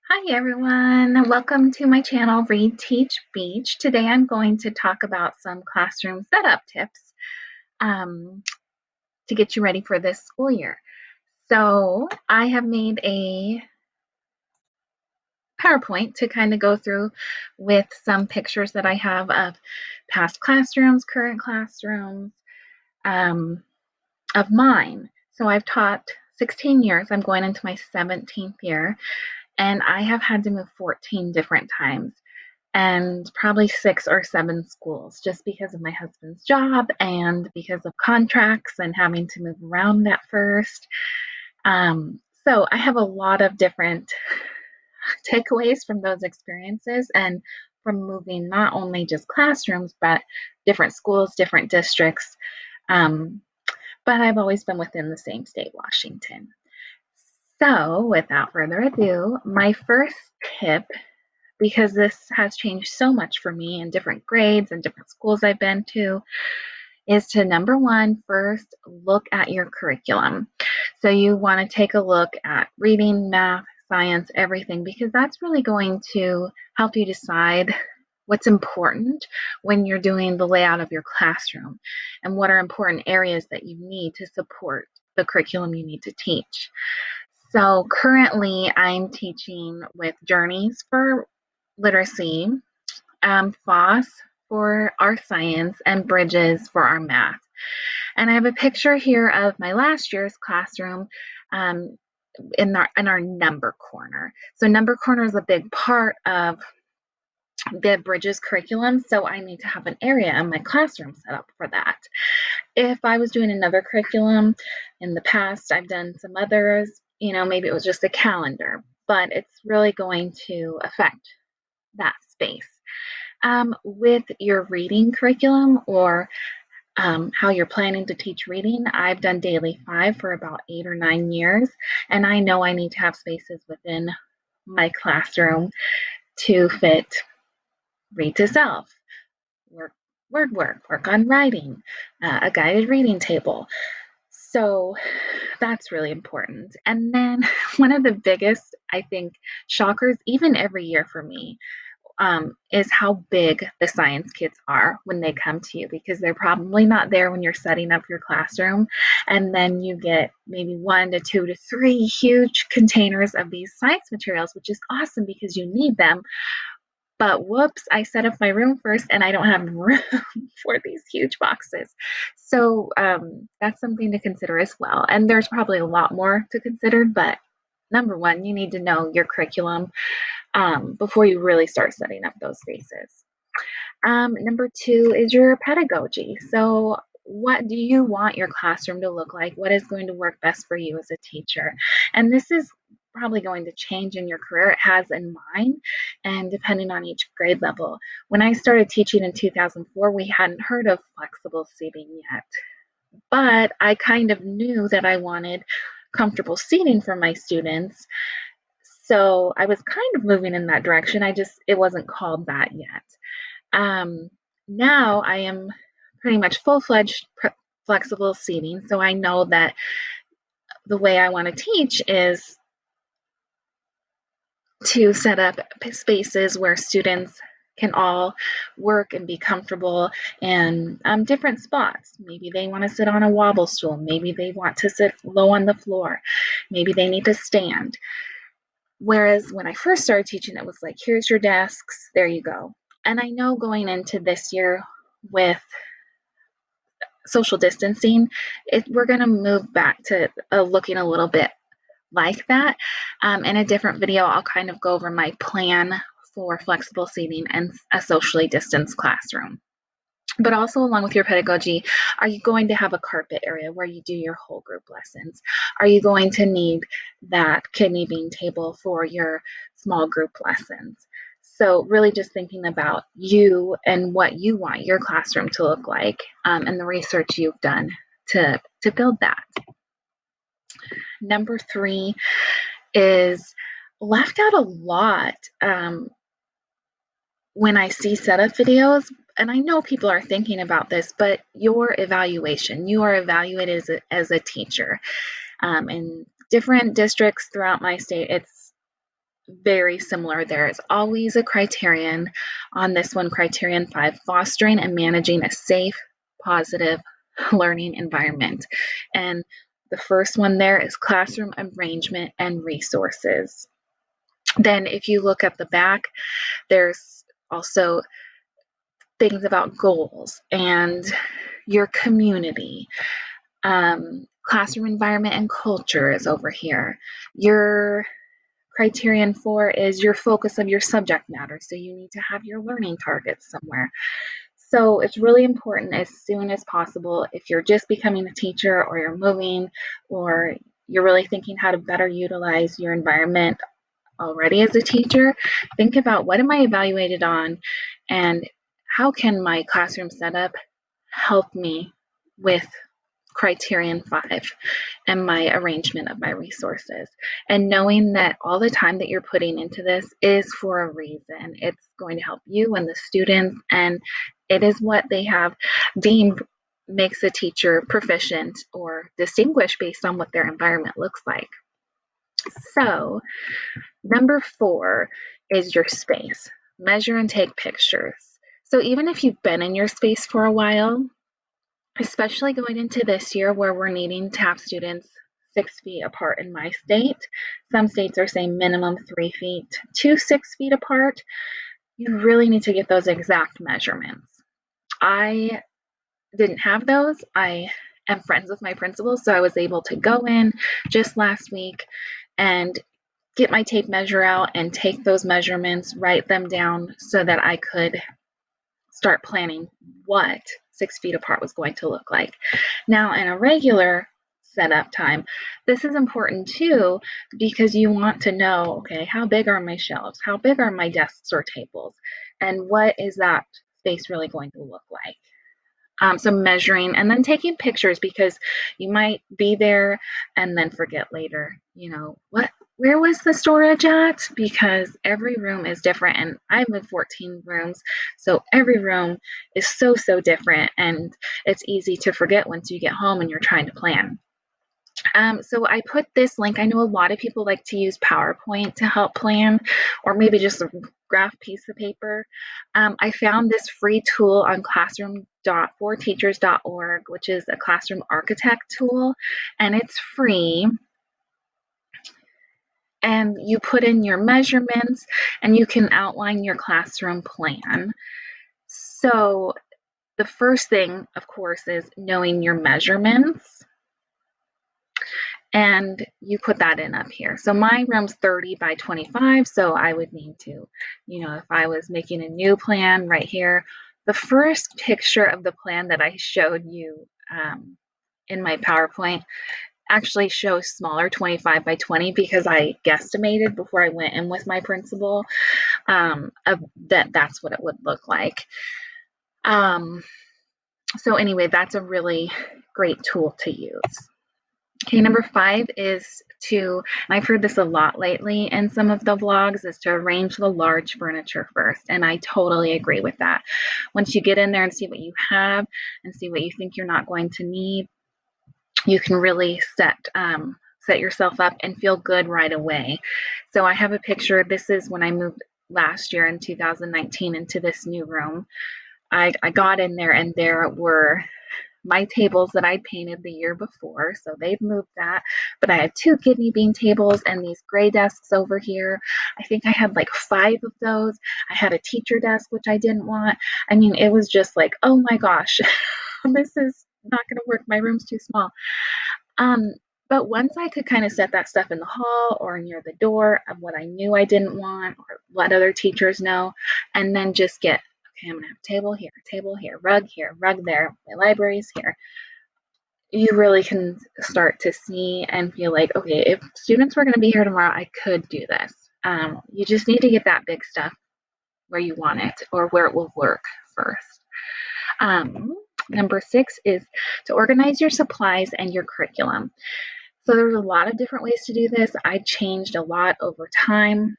Hi everyone, welcome to my channel Read, Teach, Beach. Today I'm going to talk about some classroom setup tips um, to get you ready for this school year. So I have made a PowerPoint to kind of go through with some pictures that I have of past classrooms, current classrooms, um, of mine. So I've taught 16 years. I'm going into my 17th year, and I have had to move 14 different times and probably 6 or 7 schools just because of my husband's job and because of contracts and having to move around at first. So I have a lot of different takeaways from those experiences and from moving not only just classrooms, but different schools, different districts. Um, but I've always been within the same state, Washington. So, without further ado, my first tip, because this has changed so much for me in different grades and different schools I've been to, is to number one, first look at your curriculum. So you want to take a look at reading, math, science, everything, because that's really going to help you decide what's important when you're doing the layout of your classroom and what are important areas that you need to support the curriculum you need to teach. So currently, I'm teaching with Journeys for Literacy, FOSS for our science, and Bridges for our math. And I have a picture here of my last year's classroom um, in our number corner. So number corner is a big part of the Bridges curriculum, so I need to have an area in my classroom set up for that. If I was doing another curriculum in the past, I've done some others, maybe it was just a calendar, but it's really going to affect that space. With your reading curriculum or how you're planning to teach reading, I've done Daily 5 for about 8 or 9 years, and I know I need to have spaces within my classroom to fit read to self, work, word work on writing, a guided reading table. So that's really important. And then one of the biggest, I think, shockers, even every year for me, is how big the science kids are when they come to you, because they're probably not there when you're setting up your classroom. And then you get maybe 1 to 2 to 3 huge containers of these science materials, which is awesome because you need them. But whoops, I set up my room first and I don't have room for these huge boxes. So that's something to consider as well. And there's probably a lot more to consider, but number one, you need to know your curriculum before you really start setting up those spaces. Number two is your pedagogy. So, what do you want your classroom to look like? What is going to work best for you as a teacher? And this is probably going to change in your career. It has in mine, and depending on each grade level. When I started teaching in 2004, we hadn't heard of flexible seating yet, but I kind of knew that I wanted comfortable seating for my students. So I was kind of moving in that direction. It wasn't called that yet. Um, Now I am pretty much full-fledged flexible seating, so I know that the way I want to teach is to set up spaces where students can all work and be comfortable in different spots. Maybe they want to sit on a wobble stool. Maybe they want to sit low on the floor. Maybe they need to stand. Whereas when I first started teaching, it was like, here's your desks, there you go. And I know going into this year with social distancing, we're going to move back to looking a little bit like that. In a different video, I'll kind of go over my plan for flexible seating and a socially distanced classroom. But also, along with your pedagogy, are you going to have a carpet area where you do your whole group lessons? Are you going to need that kidney bean table for your small group lessons? So, really just thinking about you and what you want your classroom to look like, and the research you've done to build that. Number three is left out a lot when I see setup videos, and I know people are thinking about this, but your evaluation, you are evaluated as a teacher. In different districts throughout my state, it's very similar. There is always a criterion on this one, criterion 5, fostering and managing a safe, positive learning environment. And the first one there is classroom arrangement and resources. Then if you look at the back, there's also things about goals and your community. Classroom environment and culture is over here. Your criterion 4 is your focus of your subject matter. So you need to have your learning targets somewhere. So it's really important as soon as possible, if you're just becoming a teacher or you're moving or you're really thinking how to better utilize your environment already as a teacher, think about what am I evaluated on and how can my classroom setup help me with criterion 5 and my arrangement of my resources, and knowing that all the time that you're putting into this is for a reason. It's going to help you and the students, and it is what they have deemed makes a teacher proficient or distinguished based on what their environment looks like. So number 4 is your space. Measure and take pictures. So even if you've been in your space for a while, especially going into this year where we're needing to have students 6 feet apart in my state. Some states are saying minimum 3 feet to 6 feet apart. You really need to get those exact measurements. I didn't have those. I am friends with my principal, so I was able to go in just last week and get my tape measure out and take those measurements, write them down so that I could start planning what 6 feet apart was going to look like. Now, in a regular setup time, this is important too because you want to know, okay, how big are my shelves? How big are my desks or tables? And what is that space really going to look like? So measuring and then taking pictures, because you might be there and then forget later, where was the storage at? Because every room is different, and I'm in 14 rooms, so every room is so different, and it's easy to forget once you get home and you're trying to plan. So I put this link. I know a lot of people like to use PowerPoint to help plan, or maybe just a graph piece of paper. I found this free tool on classroom.forteachers.org, which is a classroom architect tool, and it's free. And you put in your measurements and you can outline your classroom plan. So the first thing, of course, is knowing your measurements. And you put that in up here. So my room's 30 by 25, so I would need to, if I was making a new plan right here, the first picture of the plan that I showed you in my PowerPoint actually shows smaller, 25 by 20, because I guesstimated before I went in with my principal that's what it would look like. So anyway, that's a really great tool to use. Okay, number 5 is and I've heard this a lot lately in some of the vlogs, is to arrange the large furniture first. And I totally agree with that. Once you get in there and see what you have and see what you think you're not going to need, you can really set yourself up and feel good right away. So I have a picture. This is when I moved last year in 2019 into this new room. I got in there and there were my tables that I'd painted the year before, so they've moved that. But I had 2 kidney bean tables and these gray desks over here. I think I had like 5 of those. I had a teacher desk, which I didn't want. I mean, it was just like, oh my gosh, this is not going to work. My room's too small. But once I could kind of set that stuff in the hall or near the door of what I knew I didn't want or let other teachers know, and then just get, okay, I'm going to have a table here, rug there, my library's here. You really can start to see and feel like, okay, if students were going to be here tomorrow, I could do this. You just need to get that big stuff where you want it or where it will work first. Number 6 is to organize your supplies and your curriculum. So there's a lot of different ways to do this. I changed a lot over time.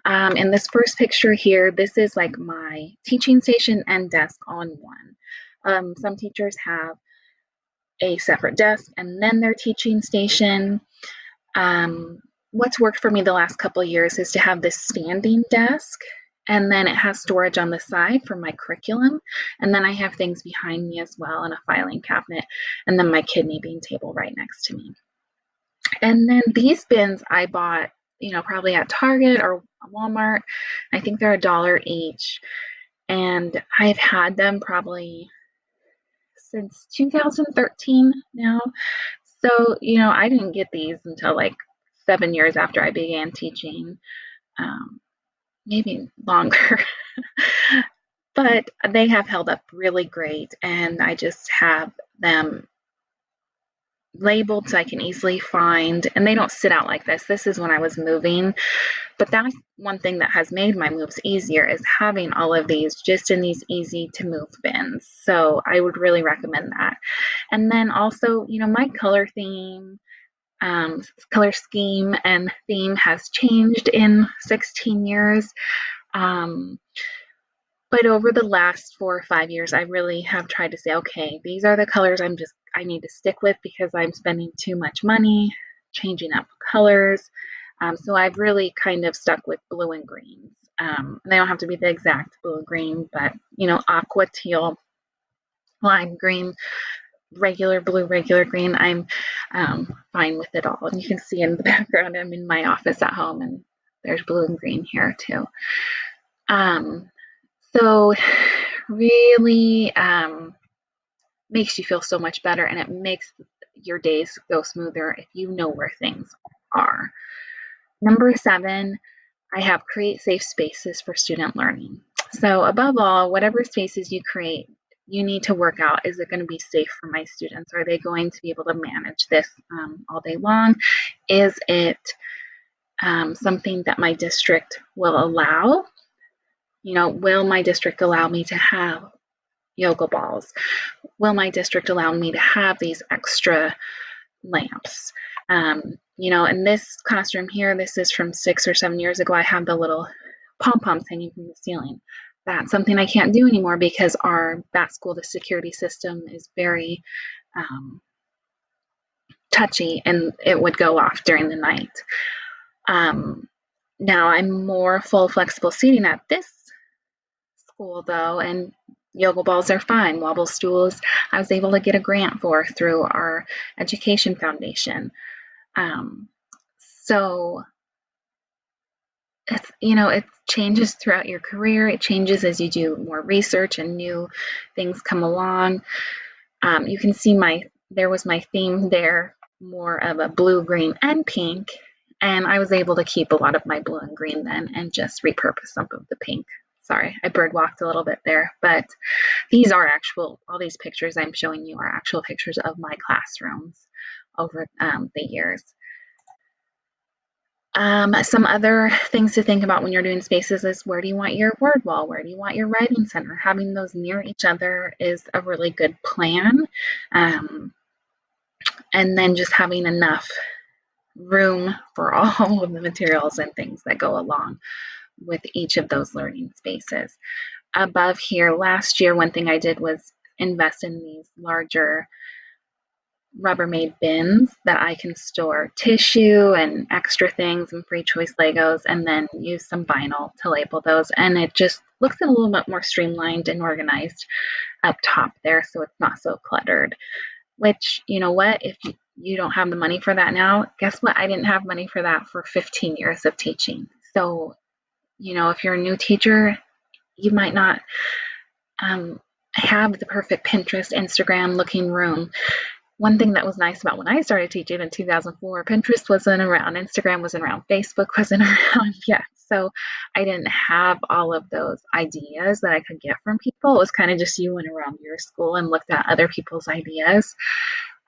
In this first picture here, this is like my teaching station and desk on one. Some teachers have a separate desk and then their teaching station. what's worked for me the last couple of years is to have this standing desk, and then it has storage on the side for my curriculum, and then I have things behind me as well, and a filing cabinet, and then my kidney bean table right next to me. And then these bins I bought, probably at Target or Walmart. I think they're $1 each, and I've had them probably since 2013 now. So, I didn't get these until like 7 years after I began teaching, maybe longer. But they have held up really great, and I just have them labeled so I can easily find, and they don't sit out like this. This is when I was moving, but that's one thing that has made my moves easier is having all of these just in these easy to move bins. So I would really recommend that. And then also, my color scheme and theme has changed in 16 years. Um, but over the last 4 or 5 years, I really have tried to say, okay, these are the colors I need to stick with because I'm spending too much money changing up colors. So I've really kind of stuck with blue and greens. They don't have to be the exact blue and green, but aqua, teal, lime green, regular blue, regular green. I'm fine with it all. And you can see in the background, I'm in my office at home, and there's blue and green here too. So really makes you feel so much better, and it makes your days go smoother if you know where things are. Number 7, I have create safe spaces for student learning. So above all, whatever spaces you create, you need to work out, is it going to be safe for my students? Are they going to be able to manage this all day long? Is it something that my district will allow? Will my district allow me to have yoga balls? Will my district allow me to have these extra lamps? In this classroom here, this is from 6 or 7 years ago, I have the little pom-poms hanging from the ceiling. That's something I can't do anymore because that school, the security system is very touchy, and it would go off during the night. Now I'm more full flexible seating at this school though, and yoga balls are fine. Wobble stools, I was able to get a grant for through our education foundation. So it changes throughout your career. It changes as you do more research and new things come along. You can see there was my theme there, more of a blue, green, and pink. And I was able to keep a lot of my blue and green then and just repurpose some of the pink. Sorry, I bird walked a little bit there, but all these pictures I'm showing you are actual pictures of my classrooms over the years. Some other things to think about when you're doing spaces is, where do you want your word wall? Where do you want your writing center? Having those near each other is a really good plan. And then just having enough room for all of the materials and things that go along with each of those learning spaces. Above here, last year, one thing I did was invest in these larger Rubbermaid bins that I can store tissue and extra things and free choice Legos, and then use some vinyl to label those. And it just looks a little bit more streamlined and organized up top there, so it's not so cluttered. Which, you know what, if you don't have the money for that now, guess what? I didn't have money for that for 15 years of teaching. So, if you're a new teacher, you might not have the perfect Pinterest, Instagram looking room. One thing that was nice about when I started teaching in 2004, Pinterest wasn't around, Instagram wasn't around, Facebook wasn't around yet. So I didn't have all of those ideas that I could get from people. It was kind of just you went around your school and looked at other people's ideas.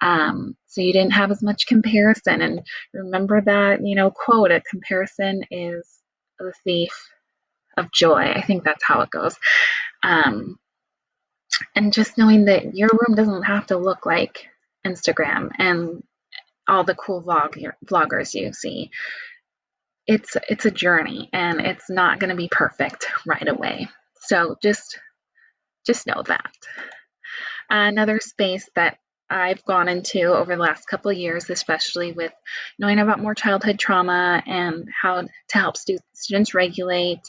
So you didn't have as much comparison. And remember that, quote, a comparison is the thief of joy. I think that's how it goes. And just knowing that your room doesn't have to look like Instagram and all the cool vloggers you see. It's a journey, and it's not going to be perfect right away. So just know that. Another space that I've gone into over the last couple of years, especially with knowing about more childhood trauma and how to help students regulate,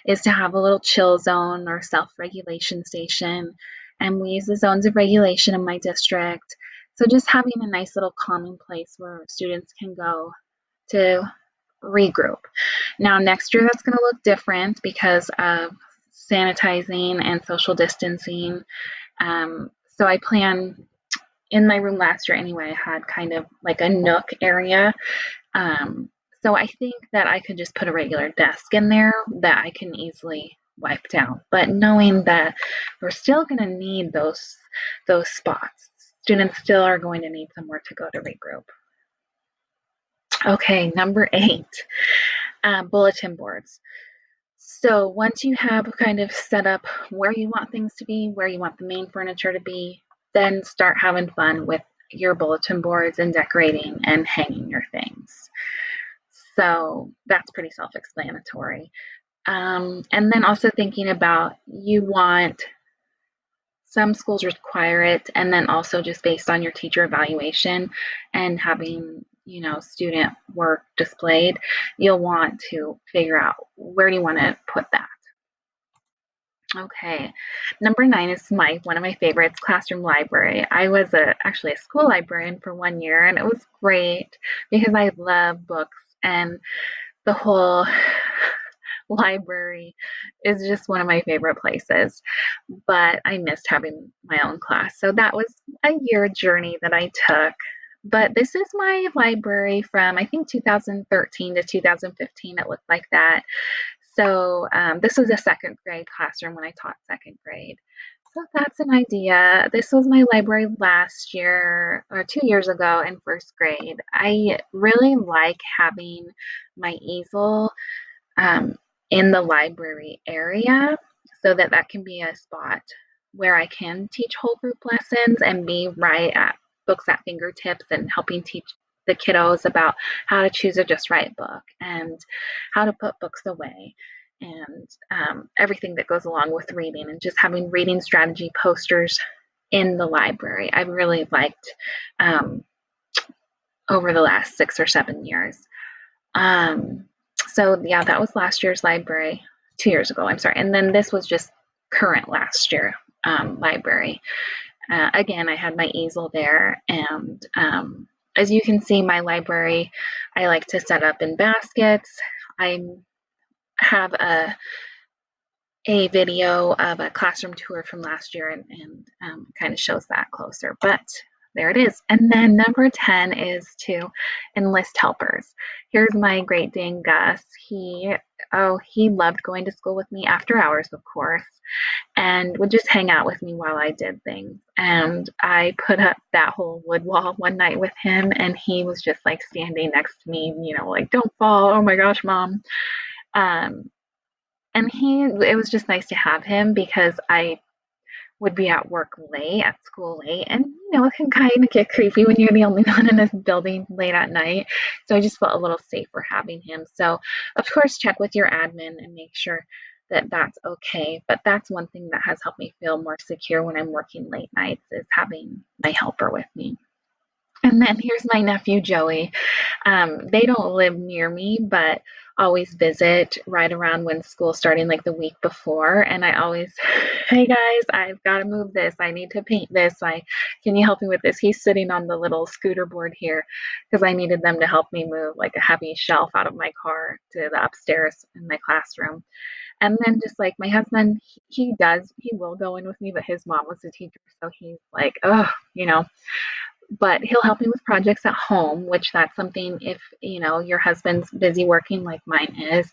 is to have a little chill zone or self-regulation station. And we use the zones of regulation in my district. So just having a nice little calming place where students can go to regroup. Now, next year, that's going to look different because of sanitizing and social distancing. So I plan in my room last year anyway, I had kind of like a nook area. Um, so I think that I could just put a regular desk in there that I can easily wipe down. But knowing that we're still going to need those spots, students still are going to need somewhere to go to regroup. Okay, number 8, bulletin boards. So once you have kind of set up where you want things to be, where you want the main furniture to be, then start having fun with your bulletin boards and decorating and hanging your things. So that's pretty self-explanatory. And then also thinking about you want some schools require it, and then also just based on your teacher evaluation and having student work displayed, you'll want to figure out where do you want to put that. Okay, number 9 is one of my favorites, classroom library. I was actually a school librarian for 1 year, and it was great because I love books, and the whole library is just one of my favorite places. But I missed having my own class, so that was a year journey that I took. But this is my library from I think 2013 to 2015. It looked like that. So this was a second grade classroom when I taught second grade. So that's an idea. This was my library last year or 2 years ago in first grade. I really like having my easel um, in the library area so that that can be a spot where I can teach whole group lessons and be right at books at fingertips and helping teach the kiddos about how to choose a just right book and how to put books away and everything that goes along with reading and just having reading strategy posters in the library. I've really liked over the last 6 or 7 years. So yeah, that was last year's library, 2 years ago, I'm sorry. And then this was just current last year library. Again, I had my easel there. And as you can see, my library, I like to set up in baskets. I have a video of a classroom tour from last year and kind of shows that closer. But there it is. And then number 10 is to enlist helpers. Here's my Great Dane Gus. He loved going to school with me after hours, of course, and would just hang out with me while I did things. And I put up that whole wood wall one night with him, and he was just like standing next to me, like, don't fall. Oh my gosh, mom. And it was just nice to have him because I would be at work late, at school late, and it can kind of get creepy when you're the only one in a building late at night. So I just felt a little safer having him. So, of course, check with your admin and make sure that that's okay. But that's one thing that has helped me feel more secure when I'm working late nights is having my helper with me. And then here's my nephew, Joey. They don't live near me, but always visit right around when school's starting, like the week before. And I always, hey guys, I've got to move this. I need to paint this. Can you help me with this? He's sitting on the little scooter board here because I needed them to help me move like a heavy shelf out of my car to the upstairs in my classroom. And then just like my husband, he will go in with me, but his mom was a teacher. So he's like, oh, but he'll help me with projects at home, which that's something if, your husband's busy working like mine is,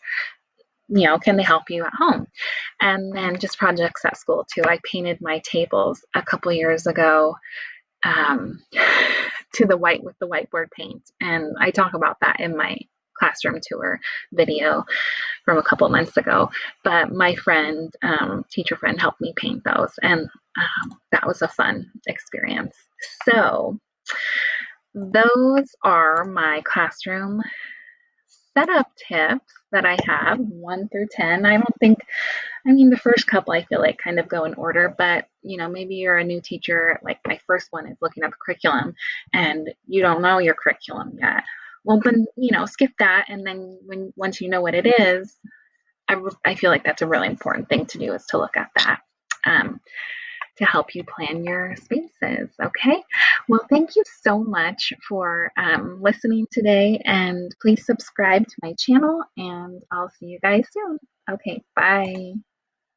can they help you at home? And then just projects at school too. I painted my tables a couple years ago to the white with the whiteboard paint. And I talk about that in my classroom tour video from a couple months ago. But my friend, teacher friend, helped me paint those. And that was a fun experience. So those are my classroom setup tips that I have 1 through 10. I don't think I mean, the first couple I feel like kind of go in order, but maybe you're a new teacher. Like my first one is looking at the curriculum and you don't know your curriculum yet. Well, then, skip that. And then once you know what it is, I feel like that's a really important thing to do is to look at that. Um, to help you plan your spaces. Okay. Well, thank you so much for listening today. And please subscribe to my channel, and I'll see you guys soon. Okay. Bye.